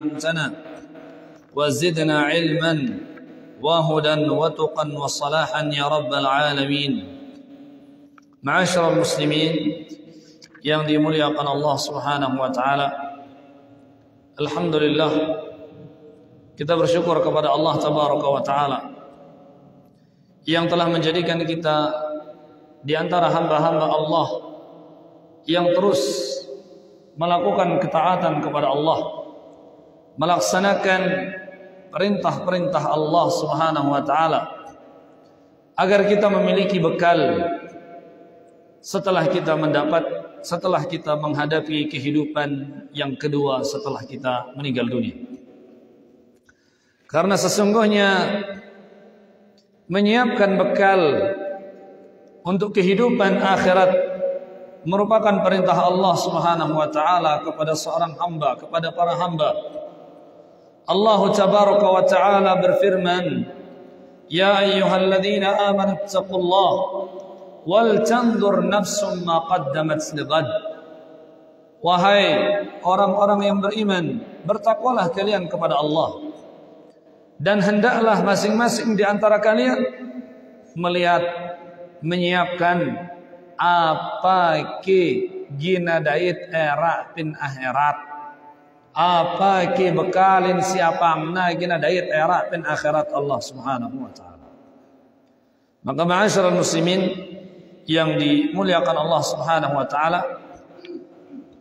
علمتنا وزدنا علما وهدى وتقا وصلاحا يا رب العالمين. Ma'asyiral muslimin yang dimuliakan Allah Subhanahu wa taala, alhamdulillah kita bersyukur kepada Allah tabaraka wa taala yang telah menjadikan kita di antara hamba-hamba Allah yang terus melakukan ketaatan kepada Allah, melaksanakan perintah-perintah Allah Subhanahu wa taala, agar kita memiliki bekal setelah kita menghadapi kehidupan yang kedua setelah kita meninggal dunia. Karena sesungguhnya menyiapkan bekal untuk kehidupan akhirat merupakan perintah Allah Subhanahu wa taala kepada seorang hamba, kepada para hamba. Allah tabaraka wa taala berfirman, "Ya ayyuhalladzina amanu taqullaha wal tanzur nafsum ma qaddamat lighad." Wahai orang-orang yang beriman, bertakwalah kalian kepada Allah, dan hendaklah masing-masing di antara kalian melihat, menyiapkan apa ke gina dait era pin akhirat, apa ke bekalin siapa na gina dait era pin akhirat Allah Subhanahu wa taala. Maka ma'asyiral muslimin yang dimuliakan Allah Subhanahu wa taala,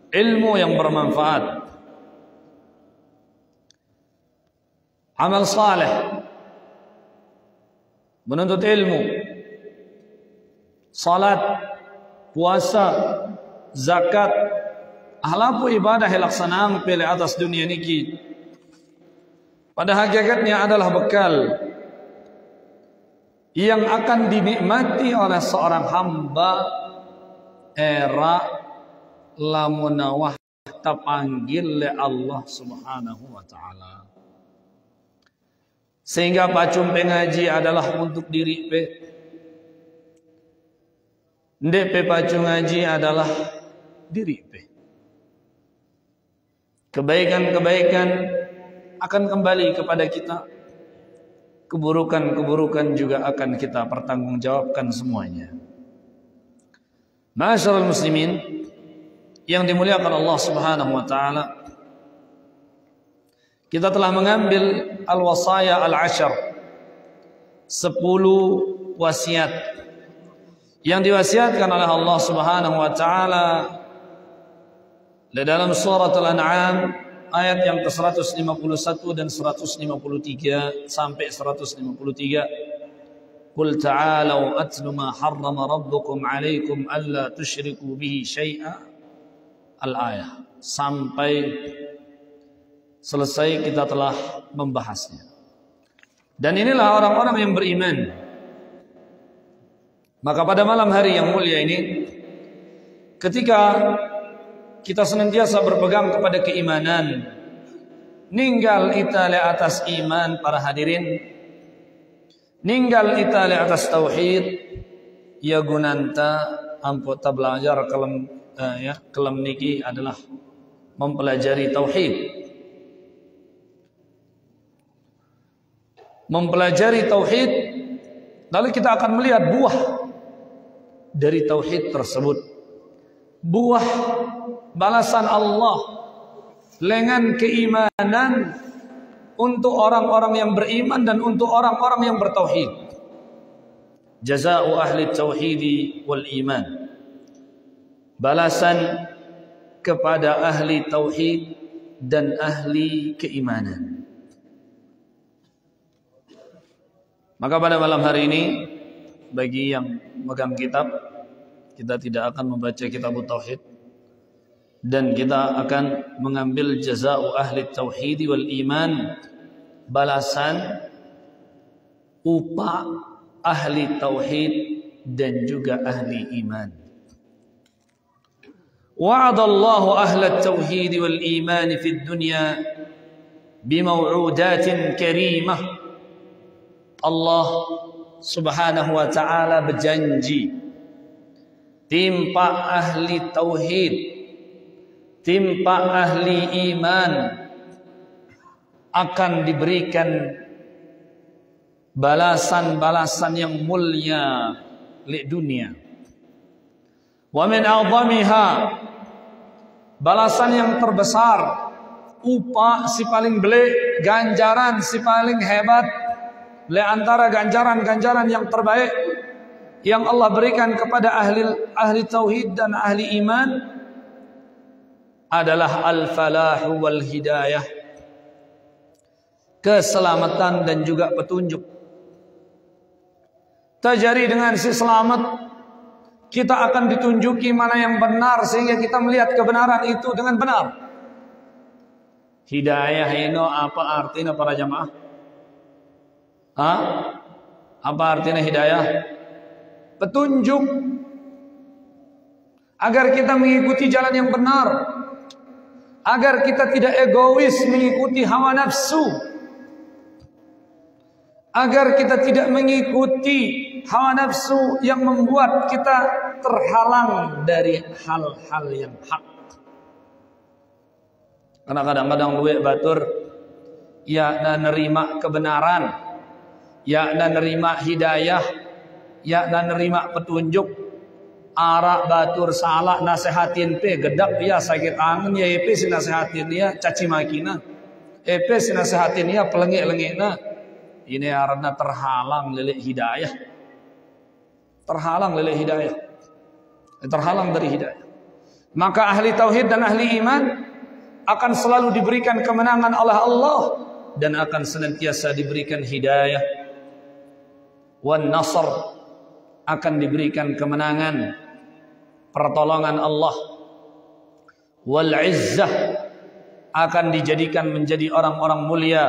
ilmu yang bermanfaat, amal saleh, menuntut ilmu, salat, puasa, zakat, ahlaku ibadah laksanaan pele atas dunia niki, pada hakikatnya adalah bekal yang akan dinikmati oleh seorang hamba era lamunawah tapanggil le Allah Subhanahu wa taala. Sehingga pacum pengaji adalah untuk diri pe, ndep pacu ngaji adalah diri pe. Kebaikan-kebaikan akan kembali kepada kita, keburukan-keburukan juga akan kita pertanggungjawabkan semuanya. Ma'asyiral muslimin yang dimuliakan Allah Subhanahu wa taala, kita telah mengambil al-wasaya al-ashar, 10 wasiat yang diwasiatkan oleh Allah Subhanahu wa taala di dalam surat Al-An'am ayat yang ke-151 dan 153 sampai 153. Qul ta'alu atlu ma harrama rabbukum 'alaikum alla tusyriku bihi syai'a, al-ayah, sampai selesai kita telah membahasnya. Dan inilah orang-orang yang beriman. Maka pada malam hari yang mulia ini, ketika kita senantiasa berpegang kepada keimanan, ninggal itale atas iman para hadirin, ninggal itale atas tauhid, ya gunanta ampun ta belajar kelam niki adalah mempelajari tauhid. Mempelajari tauhid, lalu kita akan melihat buah dari tauhid tersebut, buah balasan Allah dengan keimanan untuk orang-orang yang beriman dan untuk orang-orang yang bertauhid. Jazaa'u ahli tauhidi wal iman, balasan kepada ahli tauhid dan ahli keimanan. Maka pada malam hari ini, bagi yang megang kitab, kita tidak akan membaca kitab tauhid, dan kita akan mengambil jazaa'u ahli tauhid wal iman, balasan upah ahli tauhid dan juga ahli iman. Wa'adallahu ahli tauhid wal iman fid dunya bimaw'udatin karimah. Allah Subhanahu wa ta'ala berjanji timpa ahli tauhid, timpa ahli iman akan diberikan balasan-balasan yang mulia di dunia. Wa min a'zamiha, balasan yang terbesar, upah si paling belik, ganjaran si paling hebat, di antara ganjaran-ganjaran yang terbaik yang Allah berikan kepada ahli tauhid dan ahli iman adalah al-falahu wal hidayah, keselamatan dan juga petunjuk. Tajari dengan si selamat, kita akan ditunjuki mana yang benar sehingga kita melihat kebenaran itu dengan benar. Hidayah ini apa artinya para jamaah? Apa artinya hidayah? Petunjuk agar kita mengikuti jalan yang benar, agar kita tidak egois mengikuti hawa nafsu, agar kita tidak mengikuti hawa nafsu yang membuat kita terhalang dari hal-hal yang hak. Karena kadang-kadang luwek batur ya na nerima kebenaran, ya na nerima hidayah, ya na nerima petunjuk, arak batur salah nasehatin pe gedak ya sakit angin ya pe sinasehatin ya caci makina, pe sinasehatin ya pelengik-lengikna. Ini karena terhalang lele hidayah, terhalang lele hidayah, terhalang dari hidayah. Maka ahli tauhid dan ahli iman akan selalu diberikan kemenangan oleh Allah dan akan senantiasa diberikan hidayah. Wan nasr, akan diberikan kemenangan, pertolongan Allah. Wal izzah, akan dijadikan menjadi orang-orang mulia.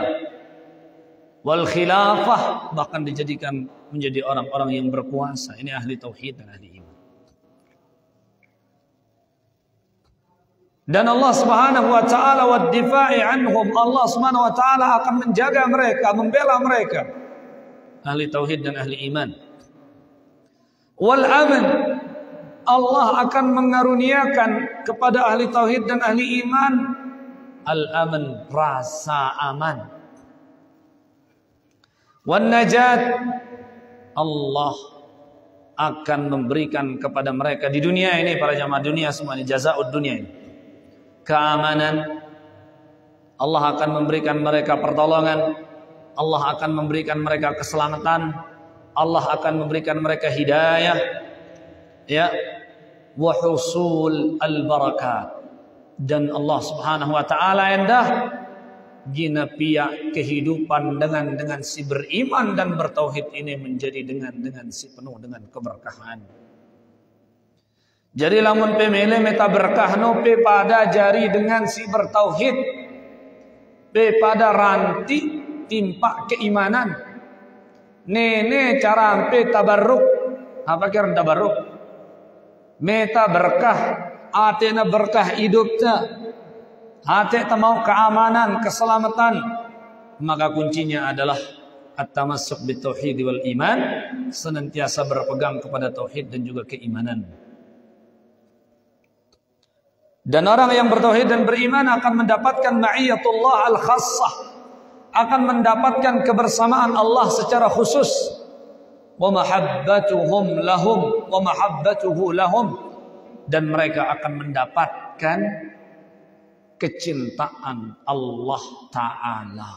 Wal khilafah, bahkan dijadikan menjadi orang-orang yang berkuasa. Ini ahli tauhid dan ahli iman. Dan Allah Subhanahu wa taala wad difa'i anhum, Allah Subhanahu wa taala akan menjaga mereka, membela mereka. Ahli tauhid dan ahli iman. Wal aman, Allah akan mengaruniakan kepada ahli tauhid dan ahli iman al-aman, rasa aman. Wan najat, Allah akan memberikan kepada mereka di dunia ini, para jamaah dunia semua ini, jazaa'ud dunia ini, keamanan. Allah akan memberikan mereka pertolongan, Allah akan memberikan mereka keselamatan, Allah akan memberikan mereka hidayah, ya, wa husul al-barakat. Dan Allah Subhanahu wa taala endah gina pihak kehidupan dengan si beriman dan bertauhid ini menjadi dengan si penuh dengan keberkahan. Jadi lamun pemele meta berkah no pe pada jari dengan si bertauhid, pe pada ranti timpa keimanan. Nene cara pe tabarruk, apa kira tabarruk? Meta berkah, atena berkah hidupnya. Hati mau keamanan, keselamatan, maka kuncinya adalah at-tamassuk bitauhid wal iman, senantiasa berpegang kepada tauhid dan juga keimanan. Dan orang yang bertauhid dan beriman akan mendapatkan ma'iyatullah al-khassah, akan mendapatkan kebersamaan Allah secara khusus. Wa mahabbatuhum lahum wa mahabbatuhu lahum, dan mereka akan mendapatkan kecintaan Allah Ta'ala.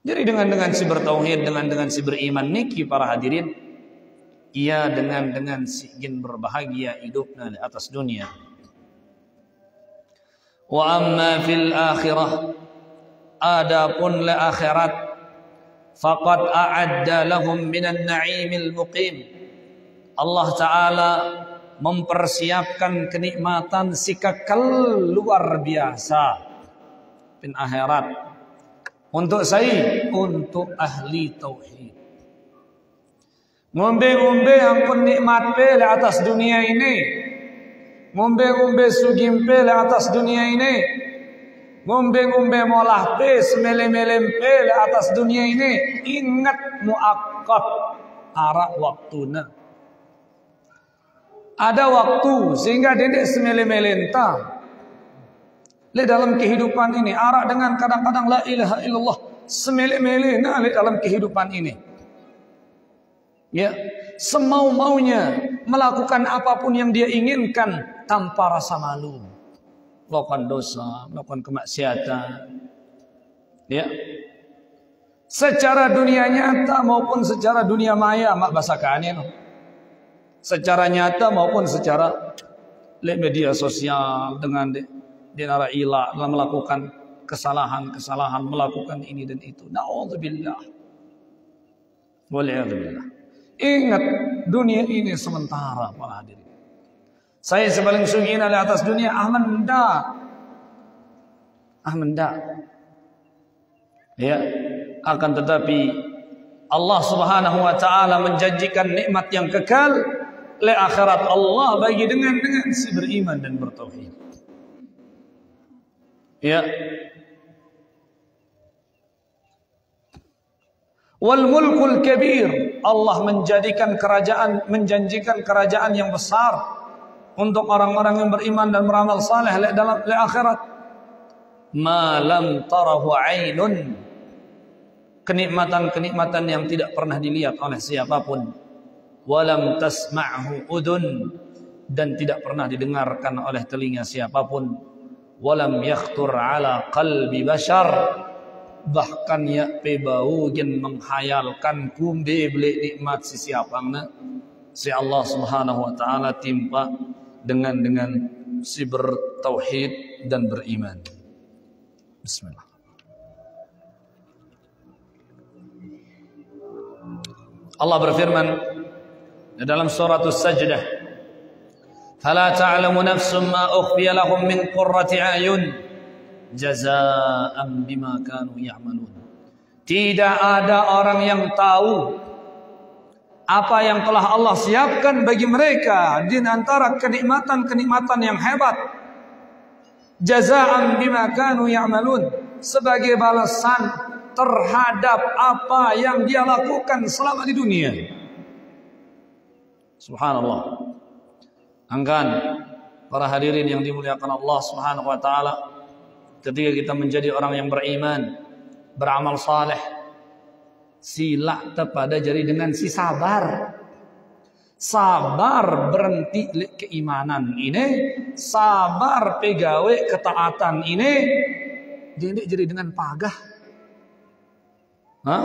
Jadi dengan si bertauhid, dengan si beriman niki para hadirin, ia dengan si ingin berbahagia hidupnya di atas dunia. Wa amma fil akhirah, adapun li akhirat, faqad a'adda lahum minan na'imil muqim. Allah Ta'ala mempersiapkan kenikmatan si kekal luar biasa di akhirat untuk saya, untuk ahli tauhid. Ngombe-ngombe ampun nikmat pe le atas dunia ini, ngombe-ngombe sugim pe le atas dunia ini, ngombe-ngombe molah pe semelem-melem pe le atas dunia ini. Ingat muakkad, arak waktuna. Ada waktu sehingga dendek semele-melenta. Le dalam kehidupan ini arak dengan kadang-kadang la ilaha illallah semele-mele nah le dalam kehidupan ini. Ya, semau-maunya melakukan apapun yang dia inginkan tanpa rasa malu. Melakukan dosa, melakukan kemaksiatan. Ya. Secara dunia nyata maupun secara dunia maya mak basakannya no. Secara nyata maupun secara media sosial dengan dinara ilah dalam melakukan kesalahan-kesalahan, melakukan ini dan itu. Na'udzubillah. Wal'iyadzubillah. Ingat dunia ini sementara para hadirin. Saya sebaling sungguh di atas dunia ahmanda. Ya, akan tetapi Allah Subhanahu wa taala menjanjikan nikmat yang kekal le akhirat Allah bagi dengan si beriman dan bertauhid. Ya. Wal mulkul kabir, Allah menjanjikan kerajaan yang besar untuk orang-orang yang beriman dan beramal saleh dalam akhirat. Ma lam tarahu ainun, kenikmatan-kenikmatan yang tidak pernah dilihat oleh siapapun. Walam tasma'hu udun, dan tidak pernah didengarkan oleh telinga siapapun. Walam yakhtur ala qalbi bashar, bahkan ya pebau gen menghayalkan kumbe beli nikmat si siapangna si Allah Subhanahu wa taala timpa dengan si bertauhid dan beriman. Bismillah. Allah berfirman dalam surah As-Sajdah, "Fala ta'lamu nafsun ma ukhfiya lahum min qurrati a'yun jazaa'an bima kanu ya'malun." Tidak ada orang yang tahu apa yang telah Allah siapkan bagi mereka di antara kenikmatan-kenikmatan yang hebat. Jazaa'an bima kanu ya'malun, sebagai balasan terhadap apa yang dia lakukan selama di dunia. Subhanallah. Angkan para hadirin yang dimuliakan Allah Subhanahu wa taala, ketika kita menjadi orang yang beriman, beramal saleh, sila kepada jari dengan si sabar. Sabar berhenti keimanan ini, sabar pegawe ketaatan ini, jadi dengan pagah. Hah?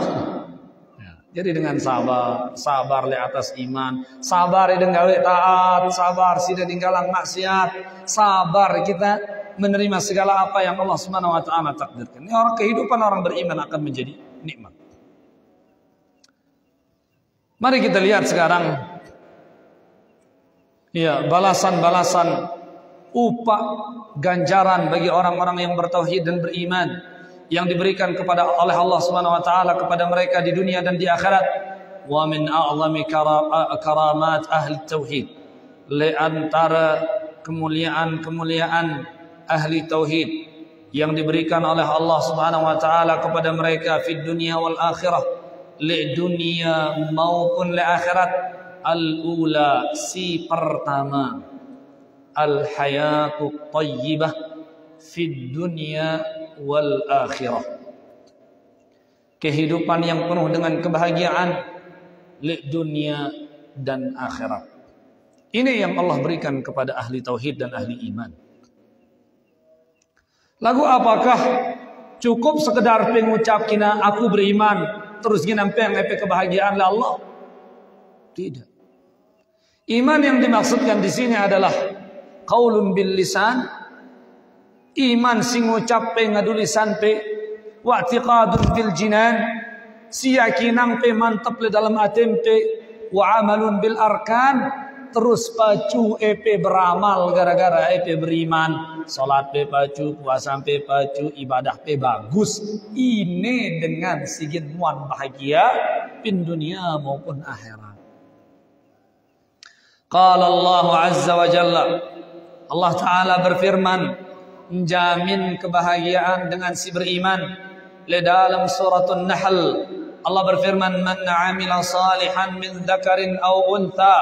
Jadi dengan sabar le atas iman, sabar dengan gawe taat, sabar sida ninggalang maksiat, sabar kita menerima segala apa yang Allah Subhanahu wa taala takdirkan. Ini orang kehidupan orang beriman akan menjadi nikmat. Mari kita lihat sekarang ya, balasan-balasan upah ganjaran bagi orang-orang yang bertauhid dan beriman yang diberikan oleh Allah Subhanahu wa taala kepada mereka di dunia dan di akhirat. Wa min a'zami karamat ahli tauhid, li antara kemuliaan-kemuliaan ahli tauhid yang diberikan oleh Allah Subhanahu wa taala kepada mereka di dunia wal akhirah, li dunia maupun li akhirat. Al-ula, si pertama, al-hayatu thayyibah fi dunia wal akhirah, kehidupan yang penuh dengan kebahagiaan di dunia dan akhirat. Ini yang Allah berikan kepada ahli tauhid dan ahli iman. Lagu apakah cukup sekedar pengucap kina aku beriman terus ginampe kebahagiaan la Allah? Tidak. Iman yang dimaksudkan di sini adalah qaulun bil lisan, iman sing ngucap pe ngadulisan pe, wa i'tiqadun bil jinan, siyakinan pe mantap le dalam atem pe, wa amalun bil arkan, terus pacu pe beramal gara-gara pe beriman, salat pe pacu, puasa pe pacu, ibadah pe bagus. Ini dengan sigin muan bahagia pin dunia maupun akhirat. Qala Allah Azza wa Jalla, Allah Ta'ala berfirman menjamin kebahagiaan dengan si beriman di dalam surat An-Nahl. Allah berfirman, man 'amila salihan min dzakarin aw untha,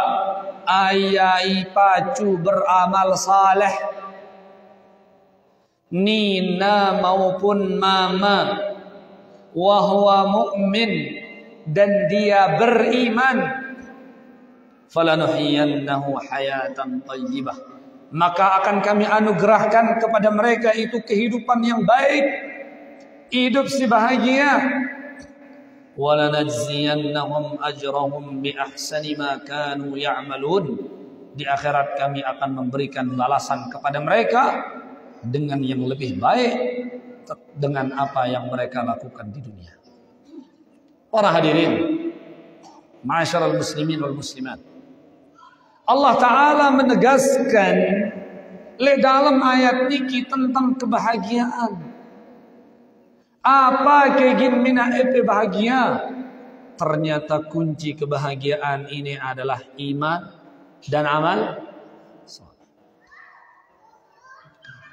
ayai pacu beramal saleh Nina maupun mama, wa huwa mu'min, dan dia beriman, falanuhyiyannahu hayatan thayyibah, maka akan kami anugerahkan kepada mereka itu kehidupan yang baik, hidup si bahagia. Walanajziyannahum ajrahum bi ahsani ma kanu ya'malun, di akhirat kami akan memberikan balasan kepada mereka dengan yang lebih baik dengan apa yang mereka lakukan di dunia. Para hadirin, ma'asyiral muslimin wal muslimat, Allah Ta'ala menegaskan le dalam ayat ini tentang kebahagiaan. Apa kegin mina epe bahagia? Ternyata kunci kebahagiaan ini adalah iman dan amal saleh.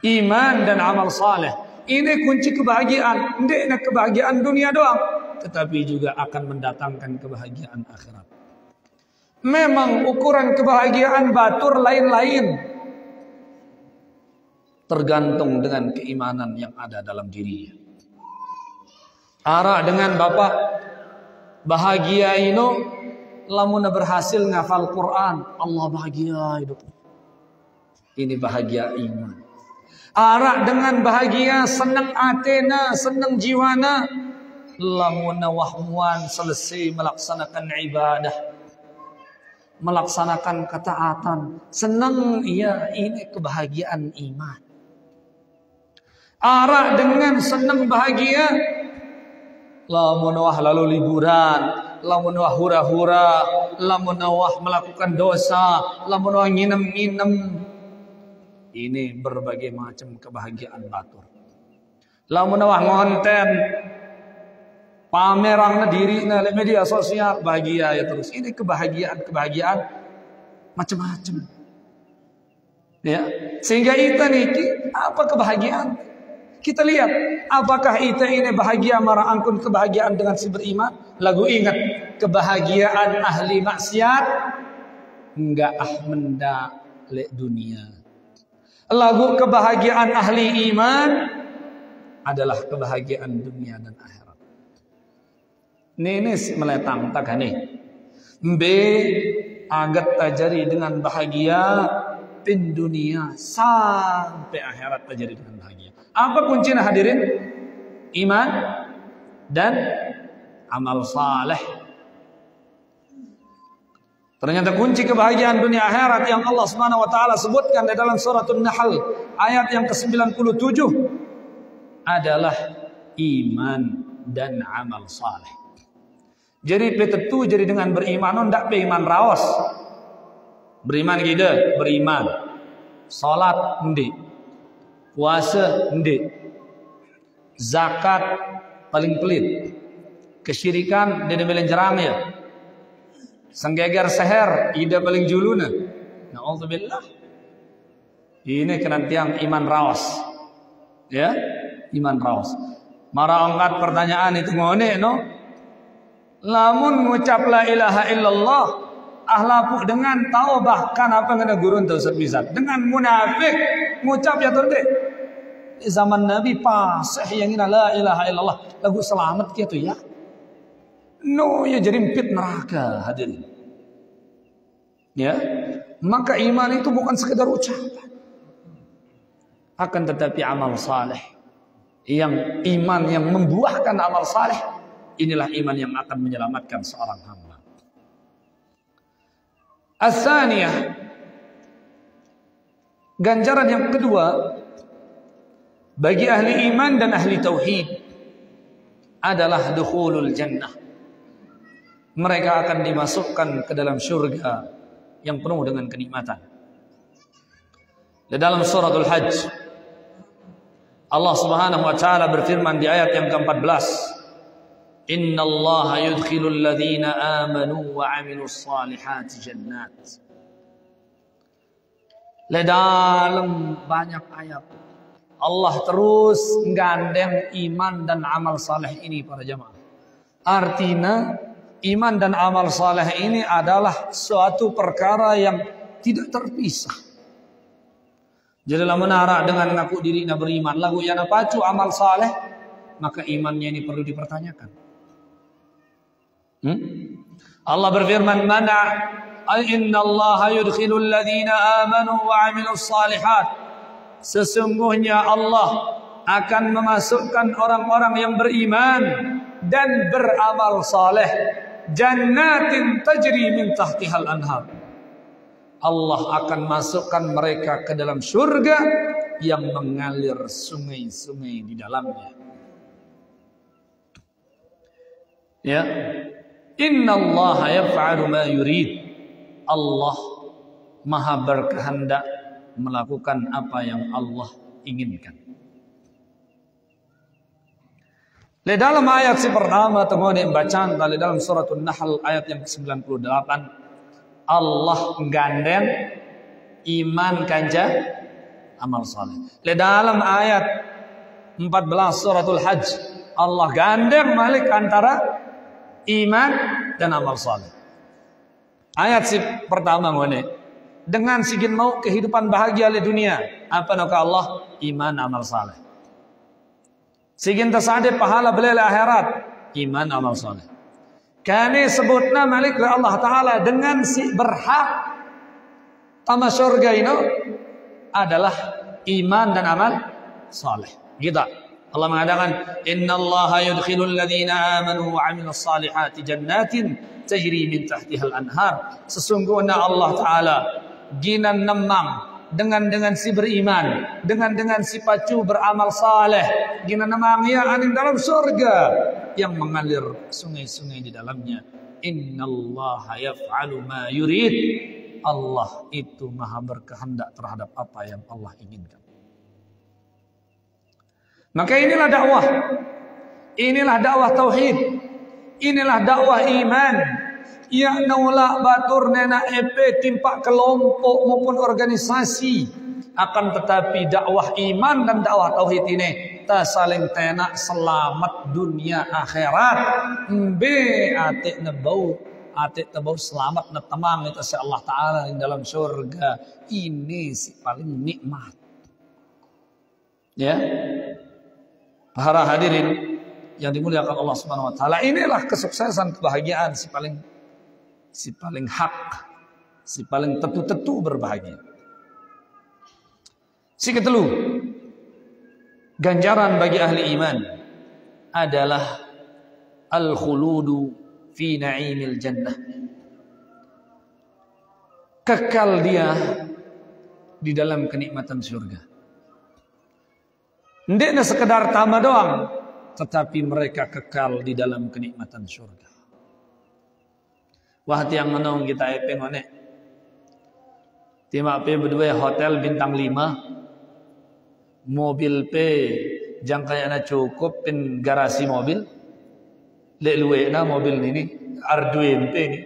Iman dan amal saleh. Ini kunci kebahagiaan. Tidak kebahagiaan dunia doang, tetapi juga akan mendatangkan kebahagiaan akhirat. Memang ukuran kebahagiaan batur lain-lain, tergantung dengan keimanan yang ada dalam dirinya. Ara dengan bapak bahagia ino lamun berhasil ngafal Quran, Allah bahagia hidup. Ini bahagia iman. Ara dengan bahagia senang atena, senang jiwana, lamun wahmuan selesai melaksanakan ibadah, melaksanakan ketaatan, senang, iya, ini kebahagiaan iman. Ara dengan senang bahagia, lamun wah lalu liburan, lamun wah hura-hura, lamun wah melakukan dosa, lamun wah nginem-nginem. Ini berbagai macam kebahagiaan batur. Lamun wah ngonten, pamerang diri na media sosial, bahagia ya terus. Ini kebahagiaan macam-macam. Ya, sehingga kita nih apa kebahagiaan? Kita lihat apakah kita ini bahagia marangkun kebahagiaan dengan si beriman. Lagu ingat kebahagiaan ahli maksiat enggak menda le dunia. Lagu kebahagiaan ahli iman adalah kebahagiaan dunia dan akhirat. Ini meletang tak nih. B agat tajari dengan bahagia pin dunia sampai akhirat tajari dengan bahagia. Apa kuncinya hadirin? Iman dan amal saleh. Ternyata kunci kebahagiaan dunia akhirat yang Allah Subhanahu wa taala sebutkan di dalam suratul Nahl ayat yang ke-97 adalah iman dan amal saleh. Jadi petetu jadi dengan beriman ndak beriman raos. Beriman gitu, beriman. Salat ndi. Puasa ndek, zakat paling pelit, kesyirikan dia melenjerang ya, senggegar seher ida paling juluna, na'udzubillah. Ini kenantiang iman raos, ya, iman raos. Mara angkat pertanyaan itu ngone no, lamun ngucap la ilaha illallah, ahlaku dengan tahu bahkan apa ngena gurun tahu sebisat, dengan munafik ngucap ya terde. Zaman Nabi pasih yang ina la ilaha illallah lagu selamat gitu ya. No ya jadi empit neraka hadirin. Ya, maka iman itu bukan sekedar ucapan, akan tetapi amal saleh. Yang iman yang membuahkan amal saleh, inilah iman yang akan menyelamatkan seorang hamba. As-saniyah, ganjaran yang kedua bagi ahli iman dan ahli tauhid adalah dukhulul jannah. Mereka akan dimasukkan ke dalam syurga yang penuh dengan kenikmatan. Di dalam suratul Hajj, Allah Subhanahu wa taala berfirman di ayat yang ke-14, "Innallaha yudkhilul ladzina amanu wa 'amilus salihati jannat." Di dalam banyak ayat Allah terus gandeng iman dan amal saleh ini para jamaah. Artinya iman dan amal saleh ini adalah suatu perkara yang tidak terpisah. Jadi lamun nara dengan ngaku diri na beriman lagu yang pacu amal saleh, maka imannya ini perlu dipertanyakan. Allah berfirman, "Mana innallaha yudkhilul ladzina amanu wa 'amilus shalihat." Sesungguhnya Allah akan memasukkan orang-orang yang beriman dan beramal saleh jannatin tajri min tahtihal anhar. Allah akan masukkan mereka ke dalam surga yang mengalir sungai-sungai di dalamnya. Ya. Innallaha yaf'alu ma yurid. Allah Maha berkehendak melakukan apa yang Allah inginkan. Di dalam ayat si pertama temuan bacaan di dalam surat An-Nahl ayat yang ke-98, Allah gandeng iman kanja amal saleh. Di dalam ayat 14 suratul Hajj, Allah gandeng malik antara iman dan amal saleh. Ayat si pertama ngene, dengan sigin mau kehidupan bahagia di dunia, apa nak Allah? Iman amal saleh. Sigin tasade pahala belel akhirat, iman amal saleh. Kami sebutna malik Allah Ta'ala dengan si berhak tama surga ini adalah iman dan amal saleh. Gitu. Allah mengatakan, "Innallaha yudkhilul ladzina amanu wa 'amilus salihati jannatin tajri min tahtihal anhar." Sesungguhnya Allah Ta'ala ginan nemang dengan si beriman, dengan si pacu beramal saleh, ginan nemang ya aning dalam surga yang mengalir sungai-sungai di dalamnya. Innallaha yaf'alu ma yurid. Allah itu maha berkehendak terhadap apa yang Allah inginkan. Maka inilah dakwah. Inilah dakwah tauhid. Inilah dakwah iman. Yang nolak batur nena EP timpak kelompok maupun organisasi. Akan tetapi dakwah iman dan dakwah tauhid ini ta saling tenak selamat dunia akhirat. Mbe atik nebau, atik tebau selamat na temang itu si Allah Ta'ala di dalam surga. Ini si paling nikmat. Ya. Para hadirin yang dimuliakan Allah Subhanahu wa taala, inilah kesuksesan kebahagiaan si paling hak, si paling tetu-tetu berbahagia. Si ketelu, ganjaran bagi ahli iman adalah al-khuludu fi na'imil jannah. Kekal dia di dalam kenikmatan surga. Ndekna sekedar tama doang, tetapi mereka kekal di dalam kenikmatan surga. Wah tiang menong kita epeng one. Timak pe berdua hotel bintang 5. Mobil pe jangkanya cukup pin garasi mobil. Lek luwe na mobil ini R2MP ini.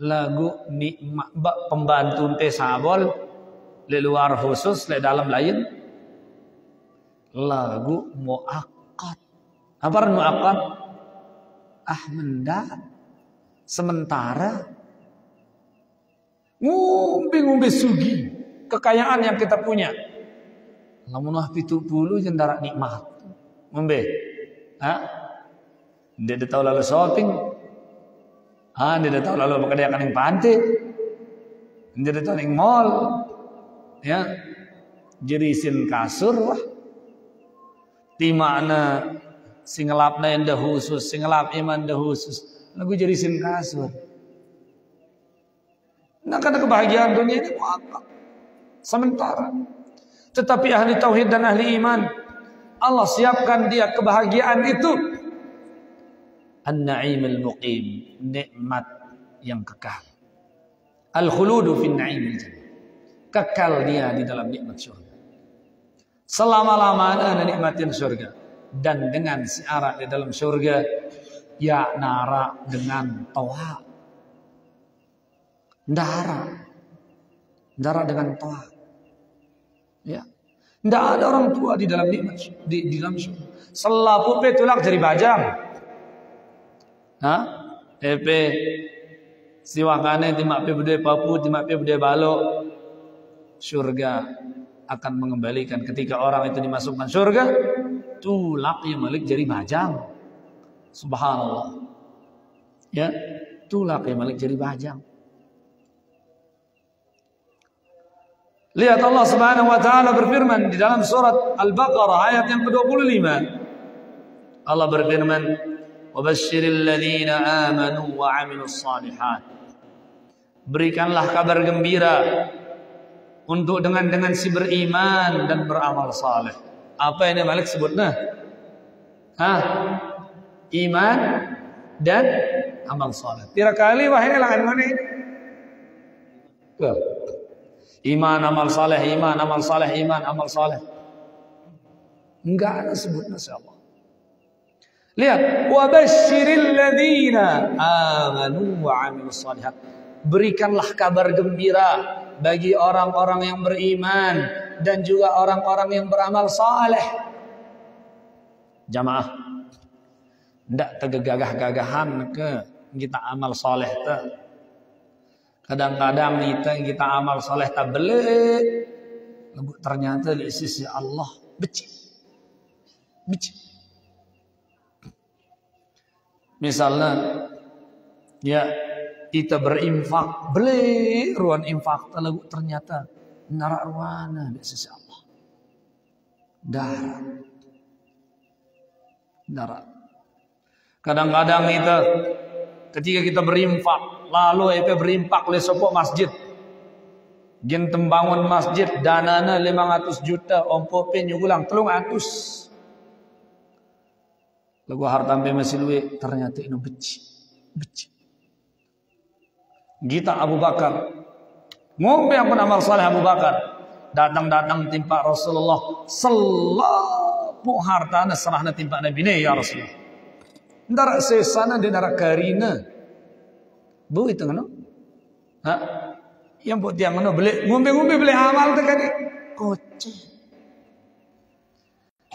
Lagu nikmat pembantu pe sabol. Lek luar khusus, lek dalam lain. Lagu muakkad. Apa muakkad? Mendak. Sementara ngumbi sugi kekayaan yang kita punya. Lamun 70 jendara nikmat. Ngombe. Dia tahu lalu shopping. Dia tahu lalu pekerjaan yang pantai. Dia tahu yang mall. Ya. Jerisin kasur wah. Di mana singelapna yang dah khusus, singelap iman dah khusus. Lagu jerisin kasur. Nah karena kebahagiaan dunia ini apa? Sementara. Tetapi ahli tauhid dan ahli iman, Allah siapkan dia kebahagiaan itu. An-na'imul muqim, nikmat yang kekal. Al-khuludu fin na'imil jannah. Kekal dia di dalam nikmat surga. Selama-lamanya nikmatin surga. Dan dengan siarat di dalam surga, ya nara dengan toa. Ndara dengan toa. Ya. Tidak ada orang tua di dalam nikmat di dalam surga. Selapu pe tulak dari bajang. Epe siwakane timak pe bude papu, timak pe bude balok. Surga akan mengembalikan ketika orang itu dimasukkan surga. Tulak ya malik jadi bajang. Subhanallah. Ya, tulak ya malik jadi bajang. Lihat Allah Subhanahu wa taala berfirman di dalam surat Al-Baqarah ayat yang ke-25. Allah berfirman, "Wa basyiril ladzina amanu wa 'amilus shalihat." Berikanlah kabar gembira untuk dengan si beriman dan beramal saleh. Apa ini Malik sebutnya? Iman dan amal saleh. Tiap kali wah ini lah mana ini? Iman, amal saleh, iman, amal saleh, iman, amal saleh. Enggak ada sebutnya siapa. Lihat, wa basyiril ladzina amanu wa 'amilus shalihat. Berikanlah kabar gembira bagi orang-orang yang beriman dan juga orang-orang yang beramal saleh. Jamaah, ndak tegagah-gagahan ke kita amal saleh teh. Kadang-kadang kita amal saleh tak belik, ternyata di sisi Allah becik. Misalnya, ya kita berinfak, belik ruan infak, ternyata narak ruana di sisi Allah. Darat. Kadang-kadang kita ketika kita berinfak, lalu berinfak le sopok masjid. Gen tembangun masjid danana 500 juta, ompo pe nyugulang 300. Lagu hartampe masih luwe ternyata ini beci. Kita Abu Bakar ngombe ampun amal saleh Abu Bakar datang timpa Rasulullah selapu hartana serahna timpa Nabi ne ya Rasulullah. Ndara sesana di nara karina. Bu itu ngono. Yang buat yang ngono beli ngombe beli amal teh kan kocek.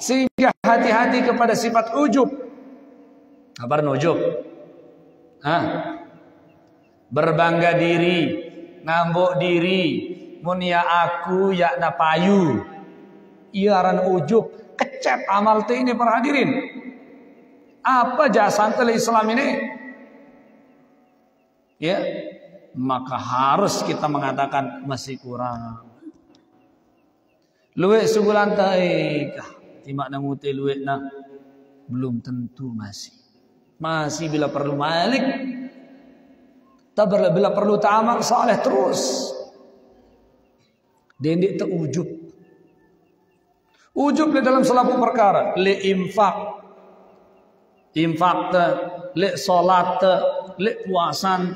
Sehingga hati-hati kepada sifat ujub. Kabar ujub. Berbangga diri, ngambok diri, mun ya aku ya na payu. Iya aran ujub, kecep amal teh ini para hadirin. Apa jasa Islam ini? Ya, maka harus kita mengatakan masih kurang. Luwe sebulan taikah, timak nanguti luwe na belum tentu masih bila perlu malik, bila perlu ta'amal saleh terus. Dendik terujub. Ujub di dalam selaku perkara, le infak le solat le puasan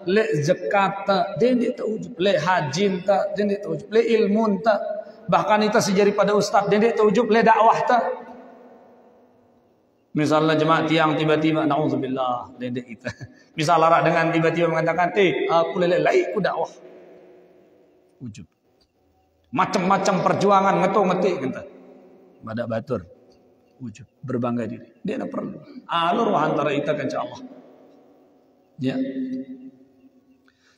le zakat dendik terujub, le hajin dendik terujub, le ilmun bahkan itu sejari pada ustaz dendik terujub, le dakwah misalnya jemaat tiang tiba-tiba naudzubillah dendik kita misal larak dengan tiba-tiba mengatakan aku lelai ku dakwah ujub macam-macam perjuangan ngetik kata badak batur ujub berbangga diri dia nak perlu alur antara kita kan Allah ya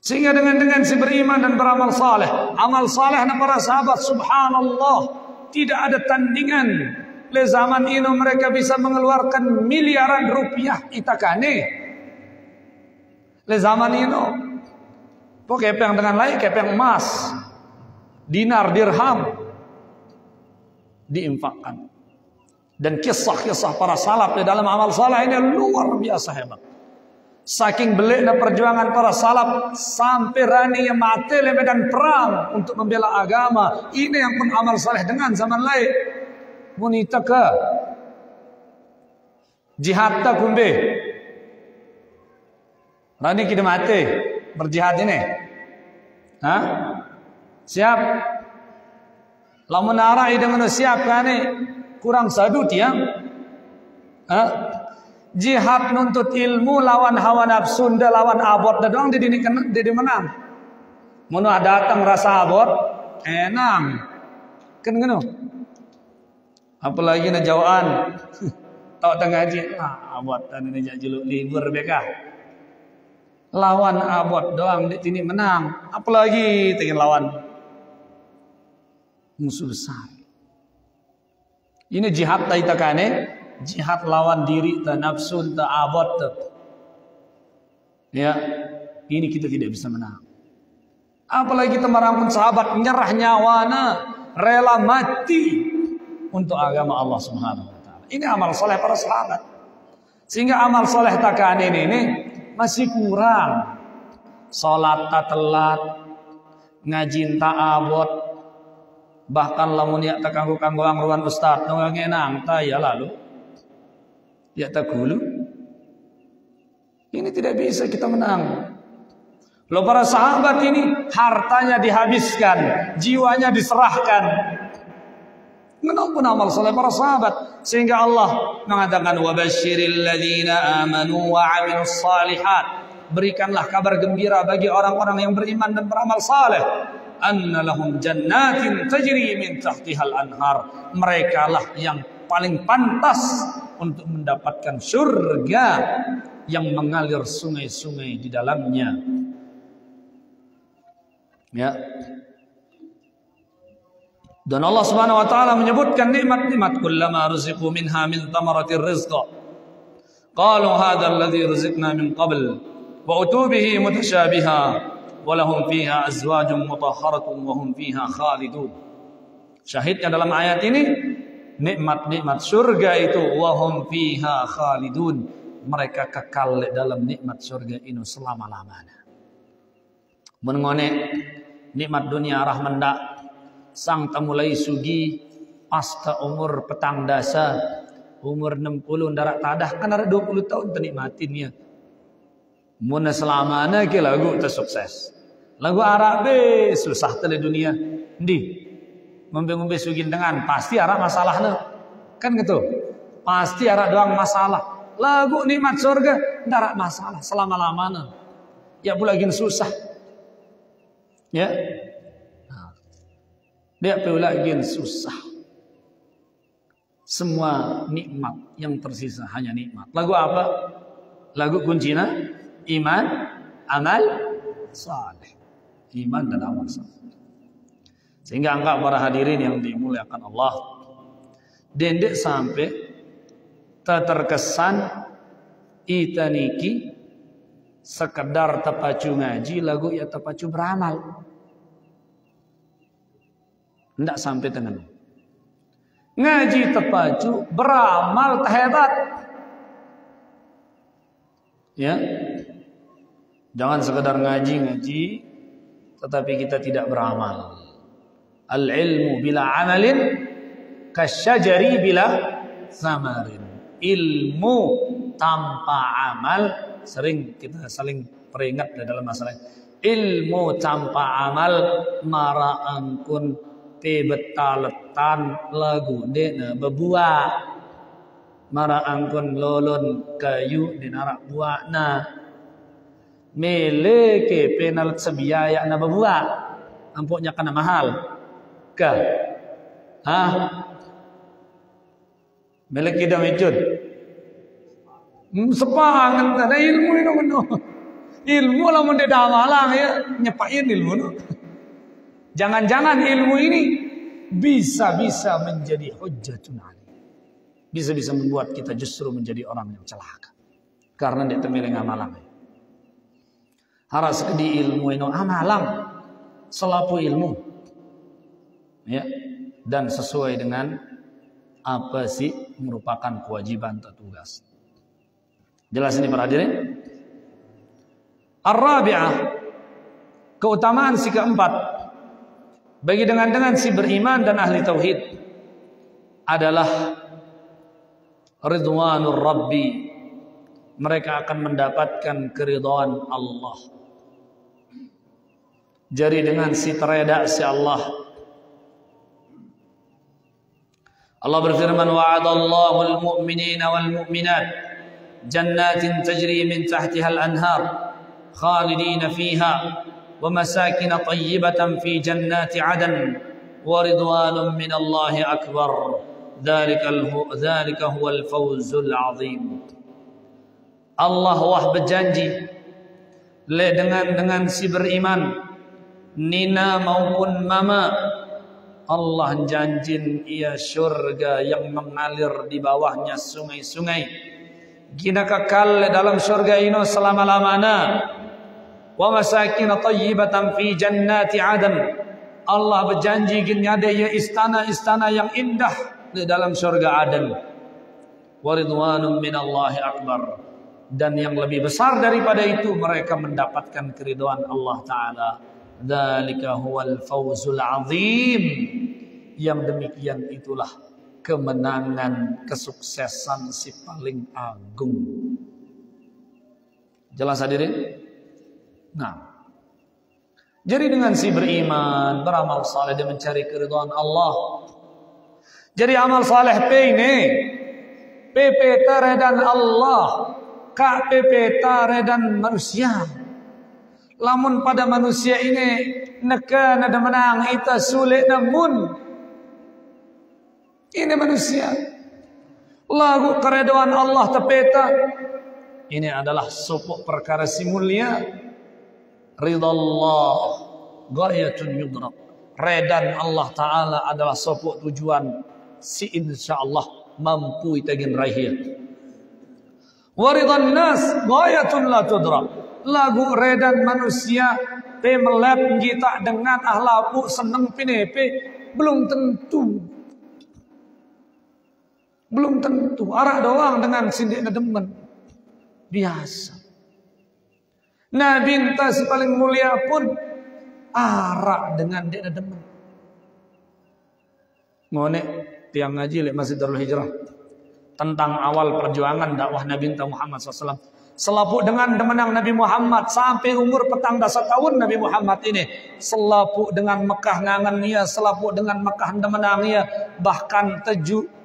sehingga dengan si beriman dan beramal saleh amal saleh na para sahabat subhanallah tidak ada tandingan le zaman ini mereka bisa mengeluarkan miliaran rupiah itakane le zaman ini kepeng dengan lain kepeng emas dinar dirham diinfakkan. Dan kisah-kisah para salaf di dalam amal saleh ini luar biasa hebat. Saking beliknya perjuangan para salaf sampai rani yang mati di medan perang untuk membela agama. Ini yang pun amal saleh dengan zaman lain. Munita ke jihad tak kumbe. Rani kita mati berjihad ini. Siap. Lamun arai dengan siap kan kurang sadu tiang. Jihad nuntut ilmu lawan hawa nafsu lawan abot doang di menang. Mun datang rasa abot enang. Kan ngono. Apalagi na jawaan. Tahu tengah ngaji abot tan ini juluk libur beka. Lawan abot doang di sini menang. Apalagi tingin lawan musuh besar. Ini jihad taitakane, jihad lawan diri ta nafsu ta abad ta. Ya, ini kita tidak bisa menang. Apalagi kita merangkul sahabat, nyerah nyawana, rela mati untuk agama Allah Subhanahu wa taala. Ini amal soleh para sahabat. Sehingga amal soleh takane ini masih kurang. Salat tak telat, ngaji tak abot, bahkan lamun ya tak kanggo angruan ustaz ngenang ta ya lalu ya tak gulu. Ini tidak bisa kita menang. Loh para sahabat ini hartanya dihabiskan, jiwanya diserahkan. Kenapa amal soleh para sahabat? Sehingga Allah mengatakan wabasyiril ladzina amanu wa 'amilus shalihat. Berikanlah kabar gembira bagi orang-orang yang beriman dan beramal saleh. Anna lahum jannatin tajri min tahtihal anhar. Mereka lah yang paling pantas untuk mendapatkan surga yang mengalir sungai-sungai di dalamnya. Ya. Dan Allah Subhanahu wa taala menyebutkan nikmat-nikmat kullama ruziqu minha min thamaratir rizqa. Qalu hadha alladhi ruziqna min qabl. وَأُتُوا بِهِ مُتَشَابِهًا وَلَهُمْ فِيهَا أَزْوَاجٌ مُطَهَّرَةٌ وَهُمْ فِيهَا خَالِدُونَ. Syahidnya dalam ayat ini nikmat-nikmat surga itu wahum fiha khalidun, mereka kekal dalam nikmat surga ini selama-lamanya. Menengone nikmat dunia arah mendak sang temulai sugi pasta umur petang dasa umur 60 darat tadah kan ada 20 tahun ternikmatinnya. Muna selamanya ke lagu tersukses. Lagu Arab be susah tele dunia. Ndi ngombe-ngombe sugin dengan pasti arah masalahnya. Kan gitu. Pasti arah doang masalah. Lagu nikmat surga ndak masalah selama-lamanya. Ya pula gin susah. Ya. Dia pula gin susah. Semua nikmat yang tersisa hanya nikmat. Lagu apa? Lagu kuncinya iman, amal saleh. Iman dan amal saleh. Sehingga angka para hadirin yang dimuliakan Allah, dendek sampai terkesan itaniki sekedar tepacu ngaji lagu ya tepacu beramal. Ndak sampai dengan ngaji tepacu beramal hebat. Ya. Jangan sekedar ngaji tetapi kita tidak beramal. Al-ilmu bila amalin kasyajari bila samarin. Ilmu tanpa amal, sering kita saling peringat dalam masalah ilmu tanpa amal maraangkun pebetaletan lagu dena bebuah maraangkun lolon kayu dena rak buahna mele ke penal sebiaya na bebuah ampoknya kana mahal ka mele kidam ijud sepangan ada ilmu ini no ilmu lah mun deda malang ya nyepain ilmu no. Jangan-jangan ilmu ini bisa menjadi hujjatun alaih. Bisa membuat kita justru menjadi orang yang celaka. Karena dia temilih ngamalang. Haras di ilmu ini amalang selapu ilmu. Ya, dan sesuai dengan apa sih merupakan kewajiban atau tugas. Jelas ini para hadirin? Ar-rabi'ah, keutamaan si keempat bagi dengan si beriman dan ahli tauhid adalah ridwanur rabbi. Mereka akan mendapatkan keridhaan Allah. Jadi dengan si tereda si Allah. Allah berfirman wa'adallahu al-mu'minina wal-mu'minat jannatin tajri min tahtiha al-anhar khalidina fiha ومساكن طيبة في جنات عدن ورضوان من الله أكبر ذلك هو الفوز العظيم. Allah wah berjanji dengan si beriman nina maupun mama Allah janjin ia syurga yang mengalir di bawahnya sungai-sungai. Gina kekal dalam syurga ini selama-lamanya. Wa masakin tayyibatan fi jannati adan. Allah berjanji gini ada ya istana-istana yang indah di dalam syurga Aden. Wa ridwanun minallahi akbar. Dan yang lebih besar daripada itu mereka mendapatkan keridhaan Allah Ta'ala. Dzalika huwal fawzul azim. Yang demikian itulah kemenangan, kesuksesan si paling agung. Jelas hadirin? Nah, jadi dengan si beriman, beramal saleh dan mencari keridhaan Allah. Jadi amal saleh ini PP taredan Allah, kak PP taredan manusia. Lamun pada manusia ini neka nada menang ita sulit namun ini manusia. Lagu keridhaan Allah tepeta. Ini adalah sopok perkara si mulia. Ridallah ghayatun yudrak. Redan Allah Ta'ala adalah sopok tujuan si insyaallah mampu itagin raihia. Waridan nas ghayatun la tudrak. Lagu redan manusia pe melep kita dengan ahlaku seneng pinepe belum tentu. Belum tentu. Arak doang dengan sindik demen. Biasa. Nabi entah si paling mulia pun arak dengan dia demen. Ngonek tiang ngaji lek Masjid Darul Hijrah tentang awal perjuangan dakwah Nabi Muhammad SAW. Selaput dengan demenang Nabi Muhammad sampai umur 14 tahun Nabi Muhammad ini. Selaput dengan Mekah ngangan ia, selaput dengan Mekah demenang ia, bahkan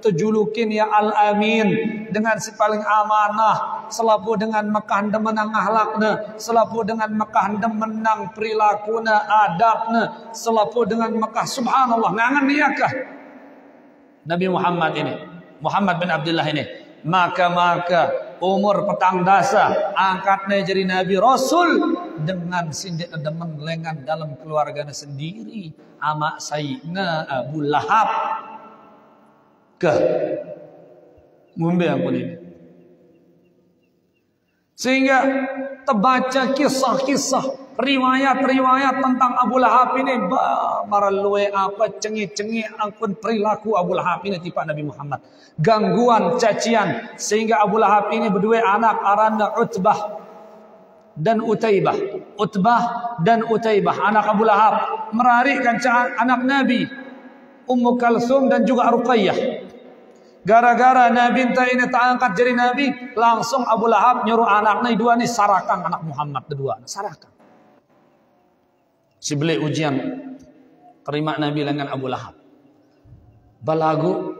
tejulukin ya Al-Amin dengan si paling amanah. Selaput dengan Mekah demenang ahlakna, selaput dengan Mekah demenang perilakuna, adabna, selaput dengan Mekah subhanallah ngangan iakah Nabi Muhammad ini, Muhammad bin Abdullah ini. Maka umur petang dasa angkatnya jadi Nabi Rasul dengan sindik demen lengan dalam keluarganya sendiri amak sayyidina Abu Lahab ke mumbe ampun ini. Sehingga terbaca kisah-kisah riwayat-riwayat tentang Abu Lahab ini maralue apa cengi-cengi angkun perilaku Abu Lahab ini tipe Nabi Muhammad. Gangguan, cacian sehingga Abu Lahab ini berdua anak arana Utbah dan Utaibah. Utbah dan Utaibah anak Abu Lahab merarikan anak Nabi Ummu Kalsum dan juga Ruqayyah. Gara-gara Nabi ini tak angkat jadi Nabi, langsung Abu Lahab nyuruh anaknya dua ni sarakan anak Muhammad kedua, sarakan. Si beli ujian terima Nabi dengan Abu Lahab. Balagu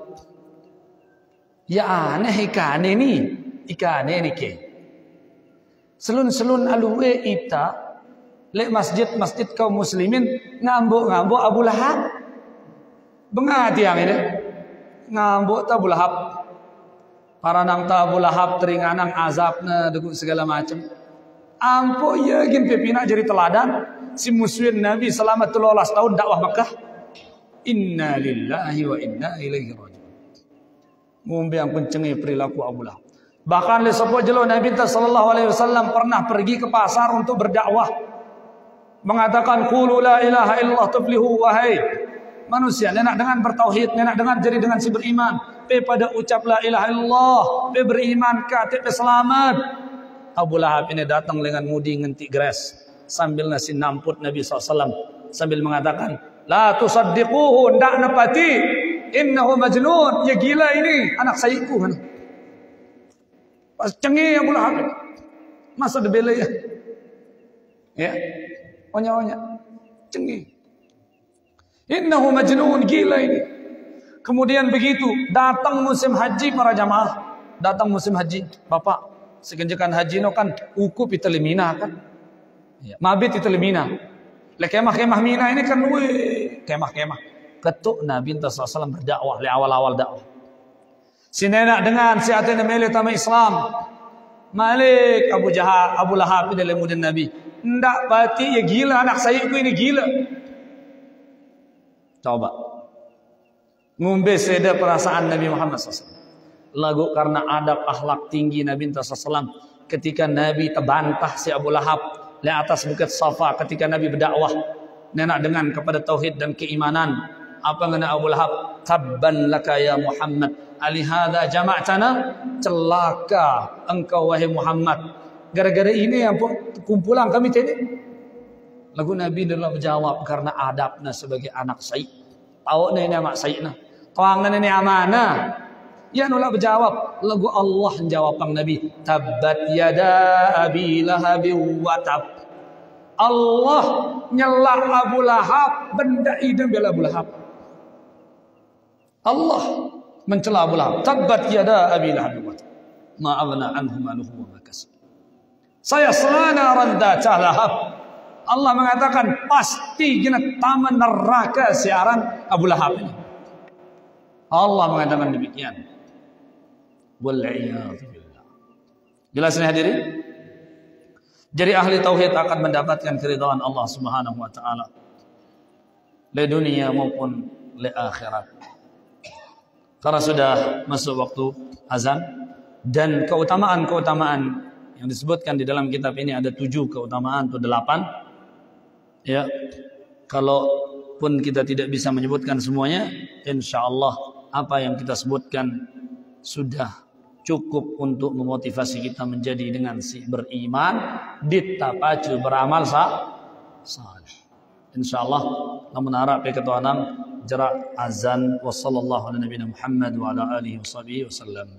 ya aneh ikan ini ke. Selun-selun alue ita lek masjid kaum muslimin ngambuk-ngambuk Abu Lahab. Bengati yang ini. Ngambuk ta Abu Lahab. Para nang ta Abu Lahab teringanang azabna deku segala macam. Ampo ya gin pepina jadi teladan si muslimin Nabi selama 13 tahun dakwah Makkah. Inna lillahi wa inna ilaihi raji'un. Ngombe yang pencengi perilaku Abu Lahab. Bahkan le sapa jelo Nabi sallallahu alaihi wasallam pernah pergi ke pasar untuk berdakwah. Mengatakan qulu la ilaha illallah tuflihu wahai manusia, nenak dengan bertauhid, nenak dengan jadi dengan si beriman. Pe pada ucap la ilaha illallah, pe beriman ke pe selamat. Abu Lahab ini datang dengan mudi ngentik gres sambil nasi namput Nabi SAW sambil mengatakan la tusaddiquhu ndak nepati innahu majnun, ya gila ini anak sayiku. Pas cengi Abu Lahab masa debele ya onya-onya cengi. Innahu majnun, gila ini. Kemudian begitu datang musim haji para jamaah, datang musim haji. Bapak, sekenjakan haji no kan ukup itelimina kan. Ya, mabit itelimina. Le kemah-kemah Mina ini kan kemah-kemah. Ketuk Nabi SAW berdakwah di awal-awal dakwah. Si nenek dengan si atene mele tama Islam. Malik Abu Lahab ini lemudan Nabi. Ndak bati ya gila anak sayiku ini gila. Coba ngombe seda perasaan Nabi Muhammad SAW. Lagu karena adab akhlak tinggi Nabi SAW. Ketika Nabi terbantah si Abu Lahab di atas bukit Safa, ketika Nabi berdakwah nenak dengan kepada tauhid dan keimanan, apa ngena Abu Lahab? Tabban laka ya Muhammad, alihada jama'tana, celaka engkau wahai Muhammad, gara-gara ini yang kumpulan kami tadi. Lagu Nabi adalah menjawab karena adabnya sebagai anak Sayyid. Tahu ni amak Sayyidna, tuang ni amanah. Ya nolak berjawab. Lagu Allah menjawab pang Nabi, tabbat yada abi lahabi wa tab. Allah nyelak Abu Lahab, benda idam bela Abu Lahab. Allah mencela Abu Lahab. Tabbat yada abi lahabi wa tab. Ma aghna anhu maluhu wa ma kasab. Saya selana randa Lahab. Allah mengatakan pasti kena taman neraka siaran Abu Lahab ini. Allah mengatakan demikian. Wal'iyadzu billah. Jelas ini hadirin? Jadi ahli tauhid akan mendapatkan keridhaan Allah Subhanahu wa taala di dunia maupun di akhirat. Karena sudah masuk waktu azan dan keutamaan-keutamaan yang disebutkan di dalam kitab ini ada 7 keutamaan atau 8. Ya. Kalaupun kita tidak bisa menyebutkan semuanya, insyaallah apa yang kita sebutkan sudah cukup untuk memotivasi kita menjadi dengan beriman, ditapacu beramal saleh. Insyaallah namun harap ketuanan jarak azan wa sallallahu ala nabiyina Muhammad wa ala alihi wasallam.